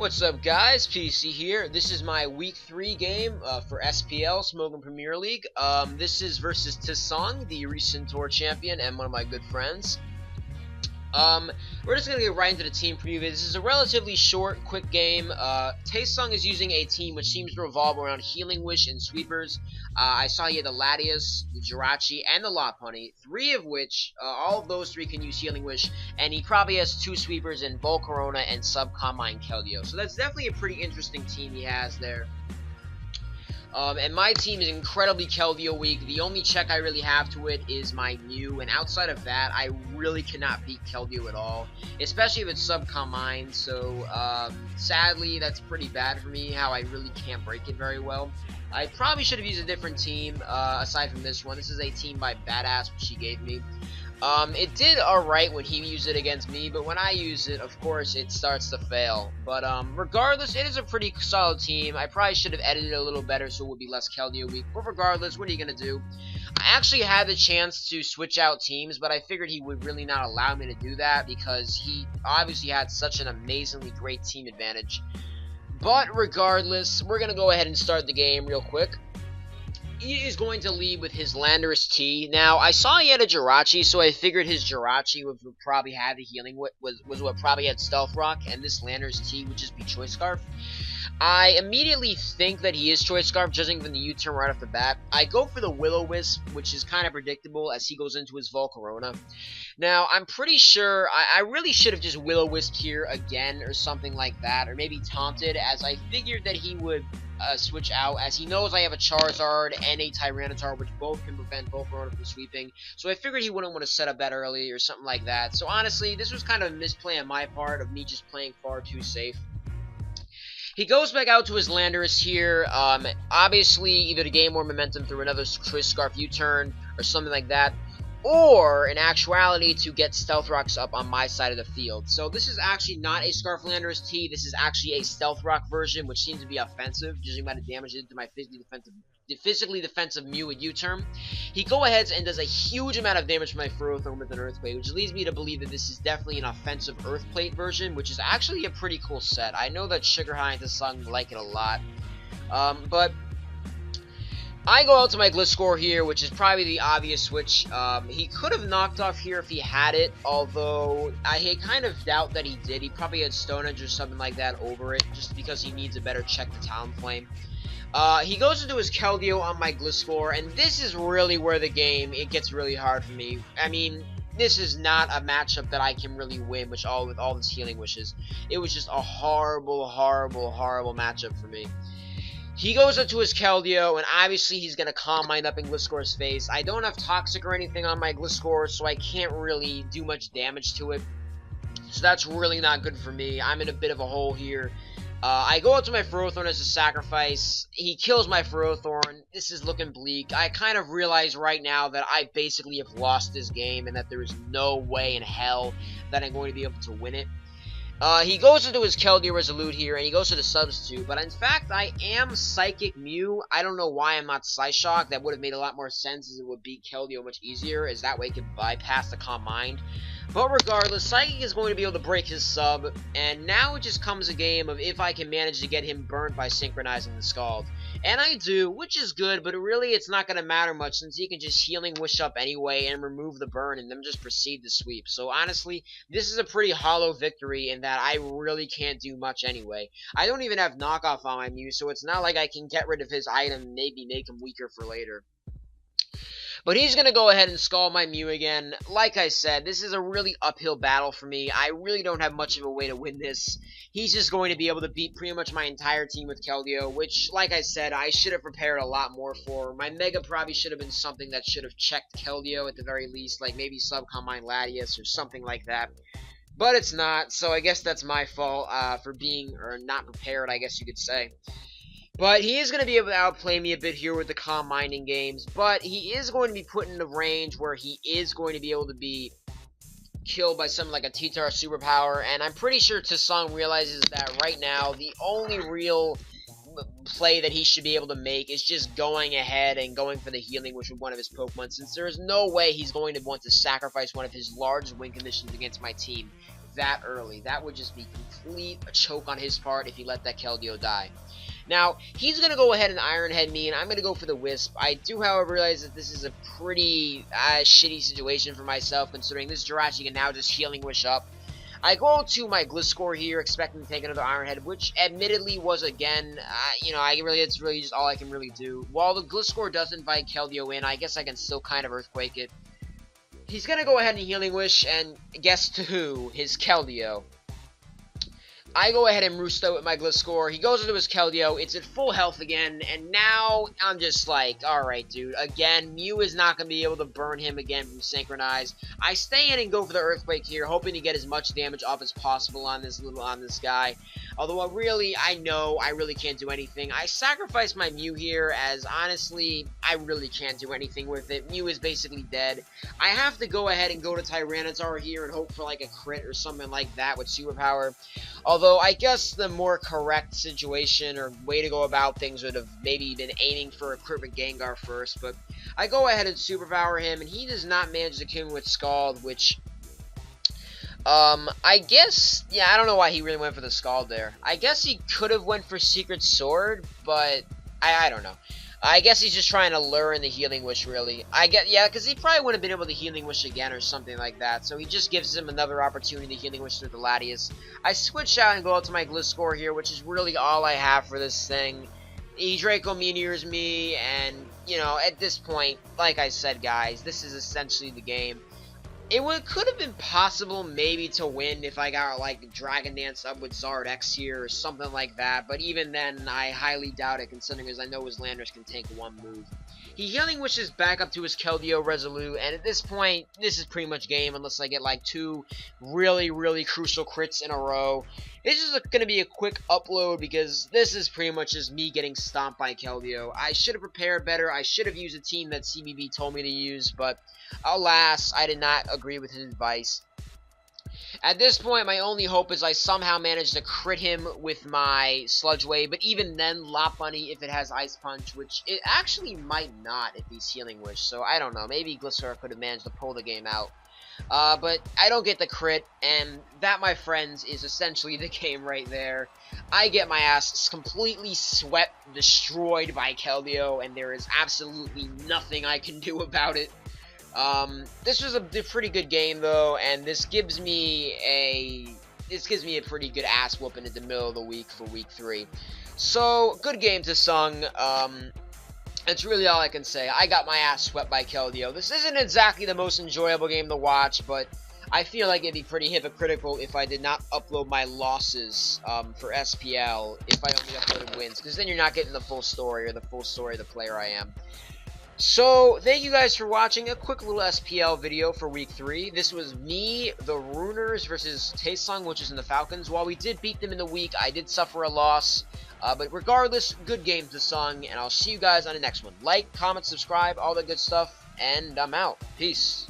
What's up, guys? PDC here. This is my Week 3 game for SPL, Smogon Premier League. This is versus Tesung, the recent tour champion, and one of my good friends. We're just going to get right into the team preview. This is a relatively short, quick game. Tesung is using a team which seems to revolve around Healing Wish and Sweepers. I saw he had the Latias, the Jirachi, and the Lopunny, three of which, all of those three can use Healing Wish, and he probably has two Sweepers in Volcarona and Subcombine Keldeo. So that's definitely a pretty interesting team he has there. And my team is incredibly Keldeo weak. The only check I really have to it is my Mew, and outside of that, I really cannot beat Keldeo at all, especially if it's Subcombine. So, sadly, that's pretty bad for me, how I really can't break it very well. I probably should have used a different team, aside from this one. This is a team by Badass, which he gave me. It did alright when he used it against me, but when I use it, of course, it starts to fail. But, regardless, it is a pretty solid team. I probably should have edited it a little better so it would be less Keldeo weak. But regardless, what are you going to do? I actually had the chance to switch out teams, but I figured he would really not allow me to do that because he obviously had such an amazingly great team advantage. But regardless, we're going to go ahead and start the game real quick. He is going to lead with his Landorus T. Now, I saw he had a Jirachi, so I figured his Jirachi would probably have the healing, was what probably had Stealth Rock, and this Landorus T would just be Choice Scarf. I immediately think that he is Choice Scarf, judging from the U-turn right off the bat. I go for the Will-O-Wisp, which is kind of predictable as he goes into his Volcarona. Now, I'm pretty sure I really should have just Will-O-Wisped here again or something like that, or maybe Taunted, as I figured that he would switch out, as he knows I have a Charizard and a Tyranitar, which both can prevent Volcarona from sweeping. So I figured he wouldn't want to set up that early or something like that. So honestly, this was kind of a misplay on my part of me just playing far too safe. He goes back out to his Landorus here, obviously either to gain more momentum through another Choice Scarf U-turn or something like that, or in actuality to get Stealth Rocks up on my side of the field. So this is actually not a Scarf Landorus T, this is actually a Stealth Rock version, which seems to be offensive, judging by the damage it did to my physically defensive Mew at U-turn. He goes ahead and does a huge amount of damage to my Ferrothorn with an Earthquake, which leads me to believe that this is definitely an offensive Earthplate version, which is actually a pretty cool set. I know that Sugar High and Tesung like it a lot, but I go out to my Gliscor here, which is probably the obvious switch. He could have knocked off here if he had it, although I kind of doubt that he did. He probably had Stone Edge or something like that over it, just because he needs a better check to Talonflame. He goes into his Keldeo on my Gliscor, and this is really where the game, it gets really hard for me. I mean, this is not a matchup that I can really win with all his Healing Wishes. It was just a horrible, horrible, horrible matchup for me. He goes up to his Keldeo, and obviously he's going to Calm Mind up in Gliscor's face. I don't have Toxic or anything on my Gliscor, so I can't really do much damage to it. So that's really not good for me. I'm in a bit of a hole here. I go out to my Ferrothorn as a sacrifice. He kills my Ferrothorn. This is looking bleak. I kind of realize right now that I basically have lost this game and that there is no way in hell that I'm going to be able to win it. He goes into his Keldeo Resolute here, and he goes to the Substitute, but in fact, I am Psychic Mew. I don't know why I'm not Psyshock. That would have made a lot more sense, as it would beat Keldeo much easier, as that way it could bypass the Calm Mind. But regardless, Psychic is going to be able to break his sub, and now it just comes a game of if I can manage to get him burnt by synchronizing the Scald. And I do, which is good, but really it's not going to matter much since he can just Healing Wish up anyway and remove the burn and then just proceed to sweep. So honestly, this is a pretty hollow victory in that I really can't do much anyway. I don't even have knockoff on my Mew, so it's not like I can get rid of his item and maybe make him weaker for later. But he's going to go ahead and Scald my Mew again. Like I said, this is a really uphill battle for me. I really don't have much of a way to win this. He's just going to be able to beat pretty much my entire team with Keldeo, which, like I said, I should have prepared a lot more for. My Mega probably should have been something that should have checked Keldeo at the very least, like maybe Subcombine Latias or something like that. But it's not, so I guess that's my fault for being, or not prepared, I guess you could say. But he is going to be able to outplay me a bit here with the Calm Minding games, but he is going to be put in the range where he is going to be able to be killed by something like a T-Tar Superpower, and I'm pretty sure Tesung realizes that right now the only real play that he should be able to make is just going ahead and going for the Healing Wish with one of his Pokemon, since there is no way he's going to want to sacrifice one of his large win conditions against my team. that early. That would just be complete a choke on his part if he let that Keldeo die. Now, he's going to go ahead and Iron Head me, and I'm going to go for the Wisp. I do, however, realize that this is a pretty shitty situation for myself, considering this Jirachi can now just Healing Wish up. I go to my Gliscor here, expecting to take another Iron Head, which admittedly was, again, it's really just all I can really do. While the Gliscor does invite Keldeo in, I guess I can still kind of Earthquake it. He's going to go ahead and Healing Wish, and guess to who? His Keldeo. I go ahead and roost out with my Gliscor. He goes into his Keldeo. It's at full health again. And now I'm just like, alright, dude. Again, Mew is not going to be able to burn him again from Synchronize. I stay in and go for the Earthquake here, hoping to get as much damage off as possible on this guy. Although I know I really can't do anything. I sacrifice my Mew here, as honestly, I really can't do anything with it. Mew is basically dead. I have to go ahead and go to Tyranitar here and hope for like a crit or something like that with Superpower. Although, I guess the more correct situation or way to go about things would have maybe been aiming for a crit with Gengar first, but I go ahead and Superpower him, and he does not manage to kill me with Scald, which, I guess, yeah, I don't know why he really went for the Scald there. I guess he could have went for Secret Sword, but I don't know. I guess he's just trying to lure in the Healing Wish, really. Yeah, because he probably wouldn't have been able to Healing Wish again or something like that. So he just gives him another opportunity to Healing Wish through the Latias. I switch out and go out to my Gliscor here, which is really all I have for this thing. He Draco Meteors me, and, you know, at this point, like I said, guys, this is essentially the game. It could have been possible maybe to win if I got like Dragon Dance up with Zard X here or something like that, but even then I highly doubt it, considering as I know his Landorus can tank one move. He Healing Wishes back up to his Keldeo Resolute, and at this point, this is pretty much game unless I get like two really, really crucial crits in a row. This is going to be a quick upload because this is pretty much just me getting stomped by Keldeo. I should have prepared better. I should have used a team that CBB told me to use, but alas, I did not agree with his advice. At this point, my only hope is I somehow manage to crit him with my Sludge Wave, but even then, Lopunny, if it has Ice Punch, which it actually might not if he's Healing Wish, so I don't know. Maybe Gliscor could have managed to pull the game out. But I don't get the crit, and that, my friends, is essentially the game right there. I get my ass completely swept, destroyed by Keldeo, and there is absolutely nothing I can do about it. This was a pretty good game though, and this gives me a pretty good ass whooping in the middle of the week for week 3. So good game, Tesung. That's really all I can say. I got my ass swept by Keldeo. This isn't exactly the most enjoyable game to watch, but I feel like it'd be pretty hypocritical if I did not upload my losses for SPL if I only uploaded wins, because then you're not getting the full story or the full story of the player I am. So, thank you guys for watching a quick little SPL video for week 3. This was me, the Runers versus Tesung, which is in the Falcons. While we did beat them in the week, I did suffer a loss. But regardless, good game, Tesung, and I'll see you guys on the next one. Like, comment, subscribe, all that good stuff, and I'm out. Peace.